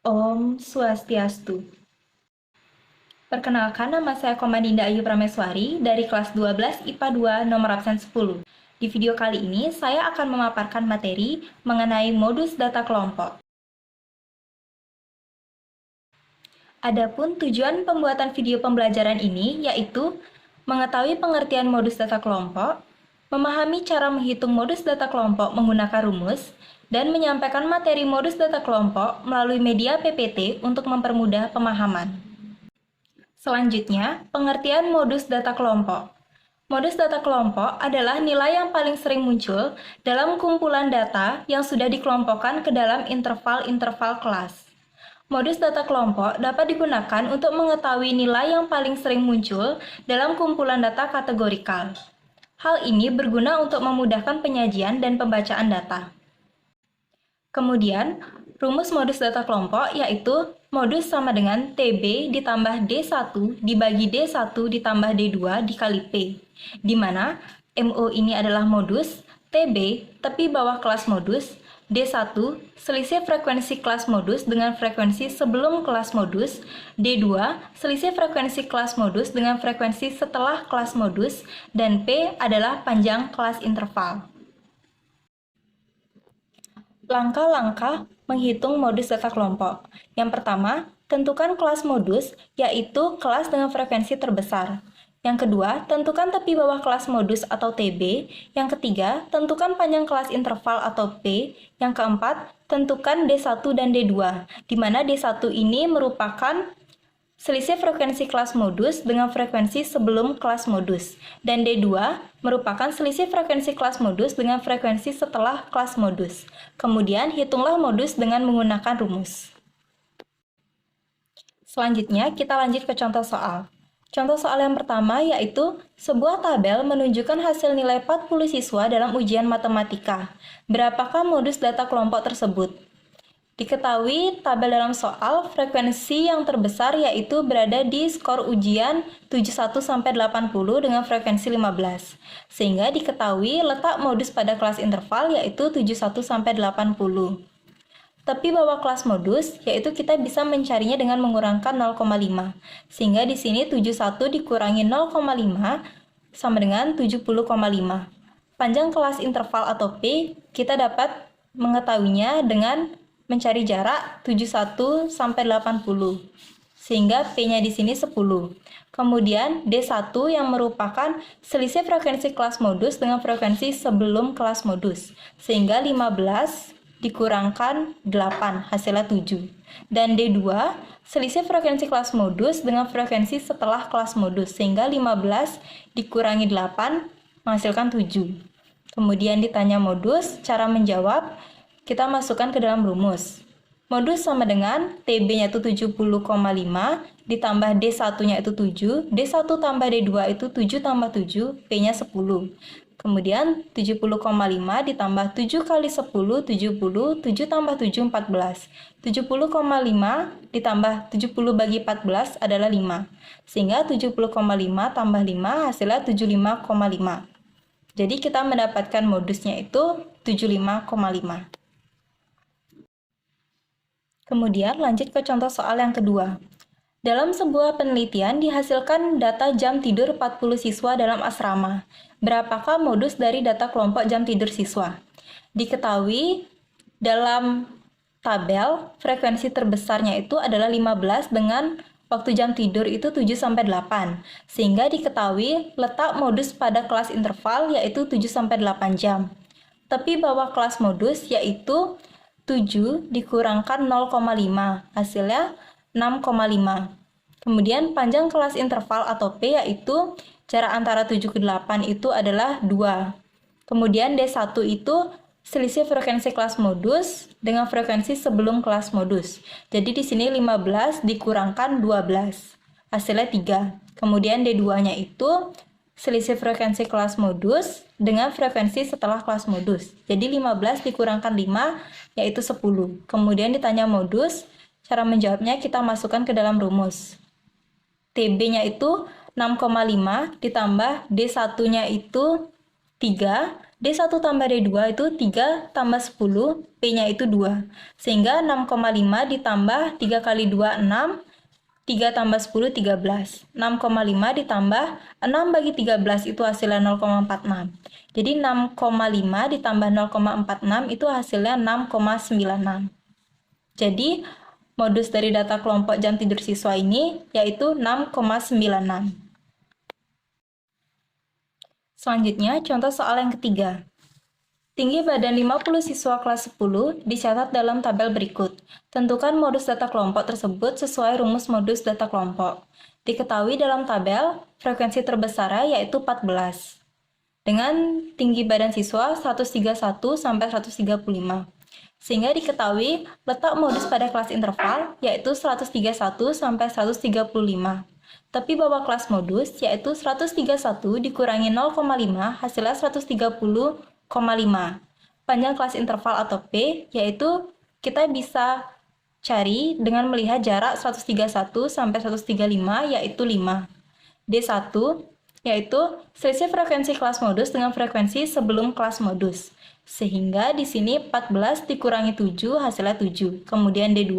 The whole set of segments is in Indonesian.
Om Swastiastu. Perkenalkan, nama saya Komandinda Ayu Prameswari dari kelas 12 IPA 2 nomor absen 10. Di video kali ini, saya akan memaparkan materi mengenai modus data kelompok. Adapun tujuan pembuatan video pembelajaran ini yaitu mengetahui pengertian modus data kelompok, memahami cara menghitung modus data kelompok menggunakan rumus, dan menyampaikan materi modus data kelompok melalui media PPT untuk mempermudah pemahaman. Selanjutnya, pengertian modus data kelompok. Modus data kelompok adalah nilai yang paling sering muncul dalam kumpulan data yang sudah dikelompokkan ke dalam interval-interval kelas. Modus data kelompok dapat digunakan untuk mengetahui nilai yang paling sering muncul dalam kumpulan data kategorikal. Hal ini berguna untuk memudahkan penyajian dan pembacaan data. Kemudian, rumus modus data kelompok yaitu modus sama dengan TB ditambah D1 dibagi D1 ditambah D2 dikali P, di mana MO ini adalah modus, TB tepi bawah kelas modus, D1 selisih frekuensi kelas modus dengan frekuensi sebelum kelas modus, D2 selisih frekuensi kelas modus dengan frekuensi setelah kelas modus, dan P adalah panjang kelas interval. Langkah-langkah menghitung modus data kelompok. Yang pertama, tentukan kelas modus, yaitu kelas dengan frekuensi terbesar. Yang kedua, tentukan tepi bawah kelas modus atau TB. Yang ketiga, tentukan panjang kelas interval atau P. Yang keempat, tentukan D1 dan D2, di mana D1 ini merupakan selisih frekuensi kelas modus dengan frekuensi sebelum kelas modus, dan D2 merupakan selisih frekuensi kelas modus dengan frekuensi setelah kelas modus. Kemudian, hitunglah modus dengan menggunakan rumus. Selanjutnya, kita lanjut ke contoh soal. Contoh soal yang pertama yaitu sebuah tabel menunjukkan hasil nilai 40 siswa dalam ujian matematika. Berapakah modus data kelompok tersebut? Diketahui tabel dalam soal frekuensi yang terbesar yaitu berada di skor ujian 71-80 dengan frekuensi 15. Sehingga diketahui letak modus pada kelas interval yaitu 71-80. Tepi bawah kelas modus yaitu kita bisa mencarinya dengan mengurangkan 0,5. Sehingga di sini 71 dikurangi 0,5 sama dengan 70,5. Panjang kelas interval atau P kita dapat mengetahuinya dengan mencari jarak 71 sampai 80. Sehingga P-nya di sini 10. Kemudian D1 yang merupakan selisih frekuensi kelas modus dengan frekuensi sebelum kelas modus. Sehingga 15 dikurangkan 8, hasilnya 7. Dan D2 selisih frekuensi kelas modus dengan frekuensi setelah kelas modus. Sehingga 15 dikurangi 8 menghasilkan 7. Kemudian ditanya modus, cara menjawab kita masukkan ke dalam rumus. Modus sama dengan TB-nya itu 70,5 ditambah D1-nya itu 7, D1 tambah D2 itu 7 tambah 7, P-nya 10. Kemudian 70,5 ditambah 7 kali 10, 70, 7 tambah 7, 14. 70,5 ditambah 70 bagi 14 adalah 5. Sehingga 70,5 tambah 5 hasilnya 75,5. Jadi kita mendapatkan modusnya itu 75,5. Kemudian lanjut ke contoh soal yang kedua. Dalam sebuah penelitian dihasilkan data jam tidur 40 siswa dalam asrama. Berapakah modus dari data kelompok jam tidur siswa? Diketahui dalam tabel frekuensi terbesarnya itu adalah 15 dengan waktu jam tidur itu 7-8. Sehingga diketahui letak modus pada kelas interval yaitu 7-8 jam. Tepi bawah kelas modus yaitu 7 dikurangkan 0,5, hasilnya 6,5. Kemudian panjang kelas interval atau P yaitu jarak antara 7 ke 8 itu adalah 2. Kemudian D1 itu selisih frekuensi kelas modus dengan frekuensi sebelum kelas modus. Jadi di sini 15 dikurangkan 12, hasilnya 3. Kemudian D2-nya itu selisih frekuensi kelas modus dengan frekuensi setelah kelas modus. Jadi 15 dikurangkan 5 yaitu 10. Kemudian ditanya modus, cara menjawabnya kita masukkan ke dalam rumus. TB-nya itu 6,5 ditambah D1-nya itu 3 D1 tambah D2 itu 3 tambah 10, P-nya itu 2. Sehingga 6,5 ditambah 3 kali 2, 6. 3 tambah 10, 13. 6,5 ditambah 6 bagi 13 itu hasilnya 0,46. Jadi 6,5 ditambah 0,46 itu hasilnya 6,96. Jadi modus dari data kelompok jam tidur siswa ini yaitu 6,96. Selanjutnya, contoh soal yang ketiga. Tinggi badan 50 siswa kelas 10 dicatat dalam tabel berikut. Tentukan modus data kelompok tersebut sesuai rumus modus data kelompok. Diketahui dalam tabel, frekuensi terbesarnya yaitu 14. Dengan tinggi badan siswa 131 sampai 135. Sehingga diketahui letak modus pada kelas interval yaitu 131 sampai 135. Tapi bahwa kelas modus yaitu 131 dikurangi 0,5 hasilnya 130,5. Panjang kelas interval atau P yaitu kita bisa cari dengan melihat jarak 131 sampai 135 yaitu 5. D1 yaitu selisih frekuensi kelas modus dengan frekuensi sebelum kelas modus. Sehingga di sini 14 dikurangi 7 hasilnya 7. Kemudian D2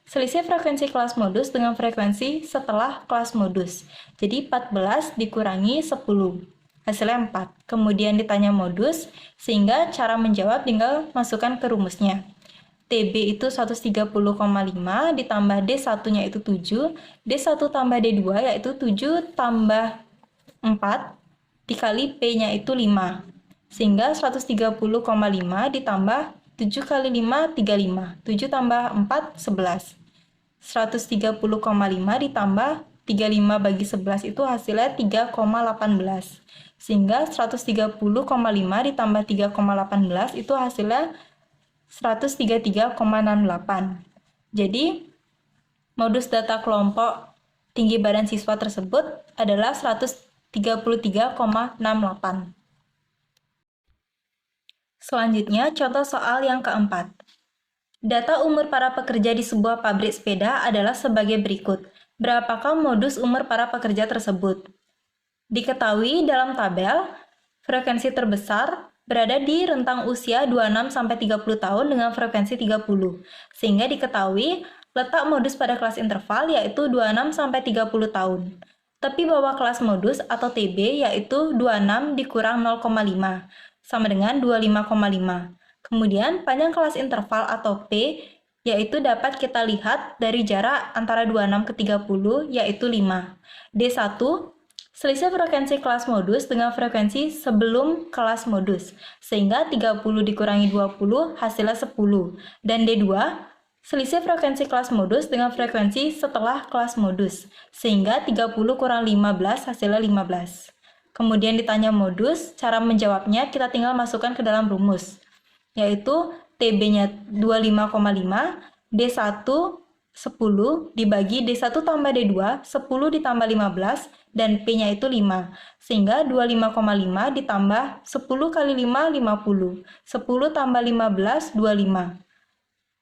selisih frekuensi kelas modus dengan frekuensi setelah kelas modus. Jadi 14 dikurangi 10. Hasilnya 4. Kemudian ditanya modus, sehingga cara menjawab tinggal masukkan ke rumusnya. TB itu 130,5 ditambah D1-nya itu 7. D1 tambah D2 yaitu 7 tambah 4 dikali P-nya itu 5. Sehingga 130,5 ditambah 7 kali 5, 35. 7 tambah 4, 11. 130,5 ditambah 35 bagi 11 itu hasilnya 3,18. Sehingga 130,5 ditambah 3,18 itu hasilnya 133,68. Jadi, modus data kelompok tinggi badan siswa tersebut adalah 133,68. Selanjutnya, contoh soal yang keempat. Data umur para pekerja di sebuah pabrik sepeda adalah sebagai berikut. Berapakah modus umur para pekerja tersebut? Diketahui dalam tabel, frekuensi terbesar berada di rentang usia 26-30 tahun dengan frekuensi 30. Sehingga diketahui letak modus pada kelas interval yaitu 26-30 tahun. Tapi bahwa kelas modus atau TB yaitu 26 dikurang 0,5. Sama dengan 25,5. Kemudian panjang kelas interval atau P yaitu dapat kita lihat dari jarak antara 26 ke 30 yaitu 5. D1 selisih frekuensi kelas modus dengan frekuensi sebelum kelas modus. Sehingga 30 dikurangi 20 hasilnya 10. Dan D2 selisih frekuensi kelas modus dengan frekuensi setelah kelas modus. Sehingga 30 kurang 15 hasilnya 15. Kemudian ditanya modus, cara menjawabnya kita tinggal masukkan ke dalam rumus, yaitu TB-nya 25,5, D1 10 dibagi D1 tambah D2, 10 ditambah 15, dan P-nya itu 5. Sehingga 25,5 ditambah 10 kali 5, 50. 10 tambah 15, 25.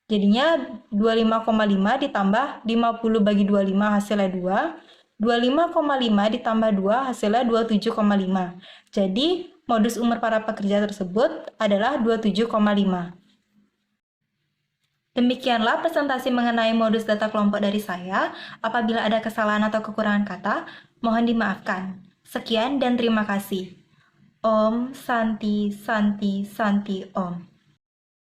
Jadinya 25,5 ditambah 50 bagi 25 hasilnya 2. 25,5 ditambah 2 hasilnya 27,5. Jadi, modus umur para pekerja tersebut adalah 27,5. Demikianlah presentasi mengenai modus data kelompok dari saya. Apabila ada kesalahan atau kekurangan kata, mohon dimaafkan. Sekian dan terima kasih. Om Santi Santi Santi Om.